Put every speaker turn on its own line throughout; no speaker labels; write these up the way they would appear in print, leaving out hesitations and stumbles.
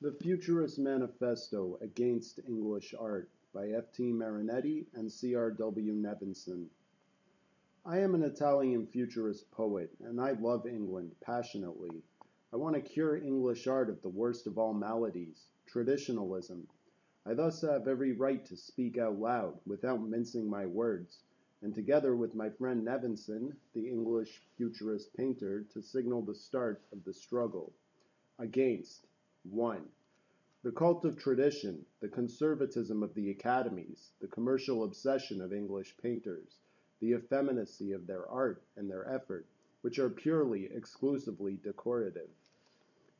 The Futurist Manifesto Against English Art by F.T. Marinetti and C.R.W. Nevinson. I am an Italian futurist poet, and I love England passionately. I want to cure English art of the worst of all maladies, traditionalism. I thus have every right to speak out loud, without mincing my words, and together with my friend Nevinson, the English futurist painter, to signal the start of the struggle. Against 1. The cult of tradition, the conservatism of the academies, the commercial obsession of English painters, the effeminacy of their art and their effort, which are purely, exclusively decorative.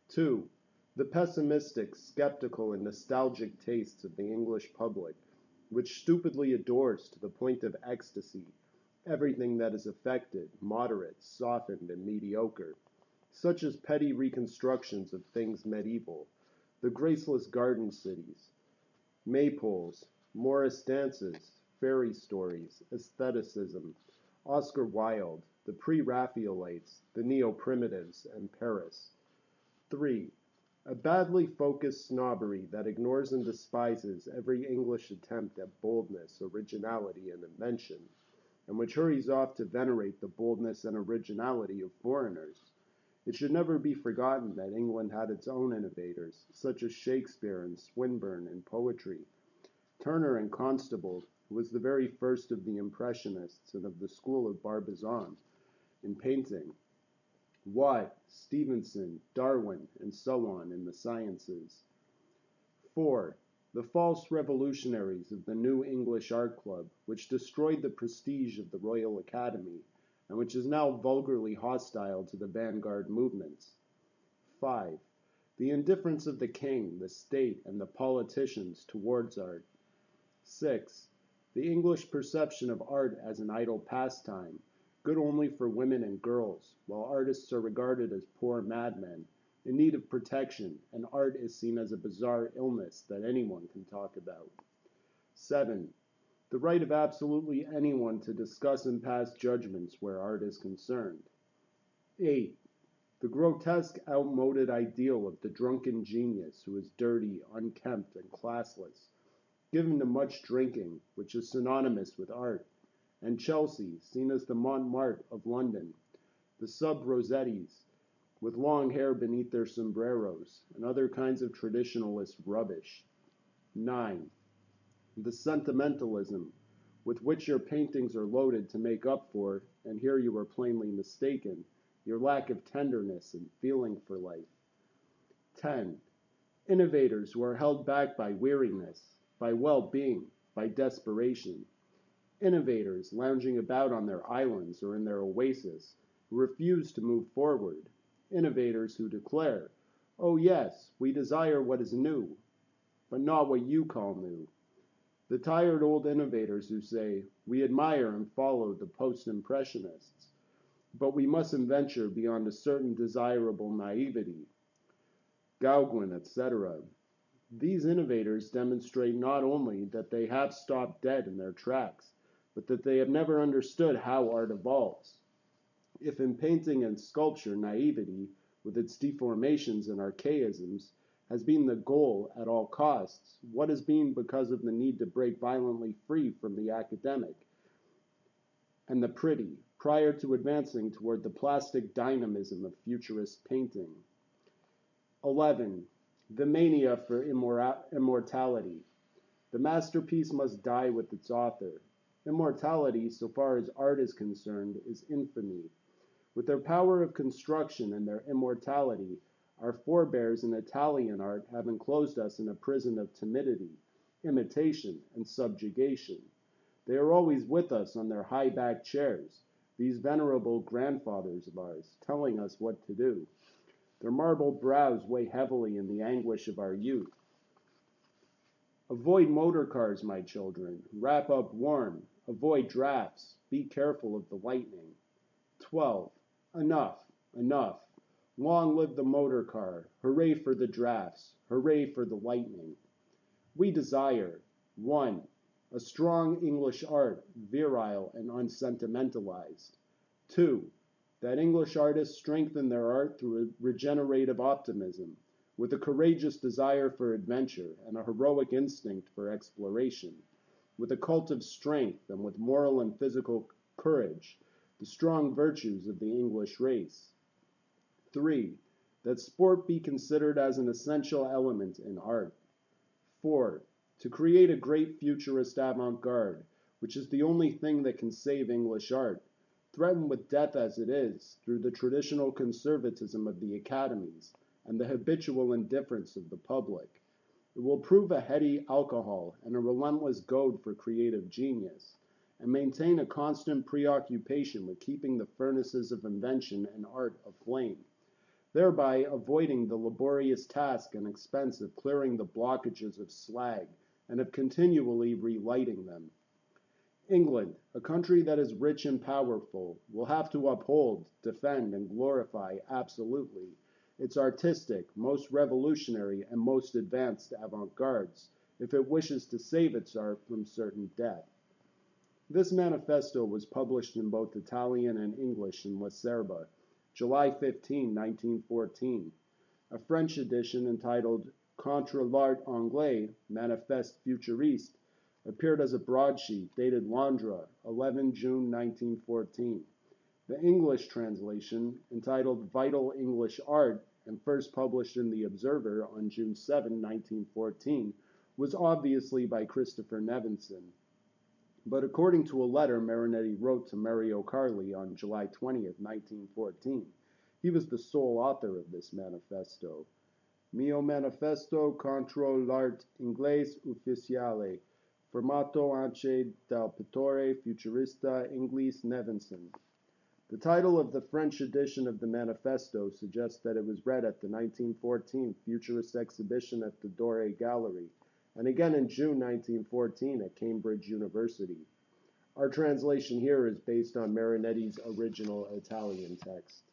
2. The pessimistic, skeptical, and nostalgic tastes of the English public, which stupidly adores to the point of ecstasy everything that is affected, moderate, softened, and mediocre, such as petty reconstructions of things medieval, the graceless garden cities, maypoles, Morris dances, fairy stories, aestheticism, Oscar Wilde, the pre-Raphaelites, the neo-primitives, and Paris. 3. A badly focused snobbery that ignores and despises every English attempt at boldness, originality, and invention, and which hurries off to venerate the boldness and originality of foreigners. It should never be forgotten that England had its own innovators, such as Shakespeare and Swinburne in poetry. Turner and Constable, who was the very first of the Impressionists and of the school of Barbizon in painting. Watt, Stevenson, Darwin, and so on in the sciences. 4. The false revolutionaries of the New English Art Club, which destroyed the prestige of the Royal Academy, and which is now vulgarly hostile to the vanguard movements. 5. The indifference of the king, the state, and the politicians towards art. 6. The English perception of art as an idle pastime, good only for women and girls, while artists are regarded as poor madmen, in need of protection, and art is seen as a bizarre illness that anyone can talk about. 7. The right of absolutely anyone to discuss and pass judgments where art is concerned. 8. The grotesque, outmoded ideal of the drunken genius who is dirty, unkempt, and classless, given to much drinking, which is synonymous with art, and Chelsea, seen as the Montmartre of London, the sub-Rossettis, with long hair beneath their sombreros, and other kinds of traditionalist rubbish. 9. The sentimentalism with which your paintings are loaded to make up for, and here you are plainly mistaken, your lack of tenderness and feeling for life. 10. Innovators who are held back by weariness, by well-being, by desperation. Innovators lounging about on their islands or in their oasis, who refuse to move forward. Innovators who declare, "Oh yes, we desire what is new, but not what you call new." The tired old innovators who say, "We admire and follow the post-impressionists, but we mustn't venture beyond a certain desirable naivety." Gauguin, etc. These innovators demonstrate not only that they have stopped dead in their tracks, but that they have never understood how art evolves. If in painting and sculpture naivety, with its deformations and archaisms, has been the goal at all costs, what has been because of the need to break violently free from the academic and the pretty, prior to advancing toward the plastic dynamism of futurist painting. 11. The mania for immortality. The masterpiece must die with its author. Immortality, so far as art is concerned, is infamy. With their power of construction and their immortality, our forebears in Italian art have enclosed us in a prison of timidity, imitation, and subjugation. They are always with us on their high-backed chairs, these venerable grandfathers of ours, telling us what to do. Their marble brows weigh heavily in the anguish of our youth. Avoid motor cars, my children. Wrap up warm. Avoid drafts. Be careful of the lightning. 12. Enough, enough. Long live the motor car. Hooray for the drafts. Hooray for the lightning. We desire 1. A strong English art, virile and unsentimentalized. 2. That English artists strengthen their art through a regenerative optimism, with a courageous desire for adventure and a heroic instinct for exploration, with a cult of strength and with moral and physical courage, the strong virtues of the English race. 3. That sport be considered as an essential element in art. 4. To create a great futurist avant-garde, which is the only thing that can save English art, threatened with death as it is through the traditional conservatism of the academies and the habitual indifference of the public. It will prove a heady alcohol and a relentless goad for creative genius, and maintain a constant preoccupation with keeping the furnaces of invention and art aflame, thereby avoiding the laborious task and expense of clearing the blockages of slag and of continually relighting them. England, a country that is rich and powerful, will have to uphold, defend, and glorify absolutely its artistic, most revolutionary, and most advanced avant-gardes if it wishes to save its art from certain death. This manifesto was published in both Italian and English in Lacerba, July 15, 1914. A French edition entitled Contre l'art anglais, Manifeste Futuriste, appeared as a broadsheet dated Londres, 11 June 1914. The English translation, entitled Vital English Art, and first published in The Observer on June 7, 1914, was obviously by Christopher Nevinson. But according to a letter Marinetti wrote to Mary O'Carley on July 20, 1914, he was the sole author of this manifesto. Mio manifesto contro l'arte inglese ufficiale, firmato anche dal pittore futurista inglese Nevinson. The title of the French edition of the manifesto suggests that it was read at the 1914 Futurist exhibition at the Doré Gallery, and again in June 1914 at Cambridge University. Our translation here is based on Marinetti's original Italian text.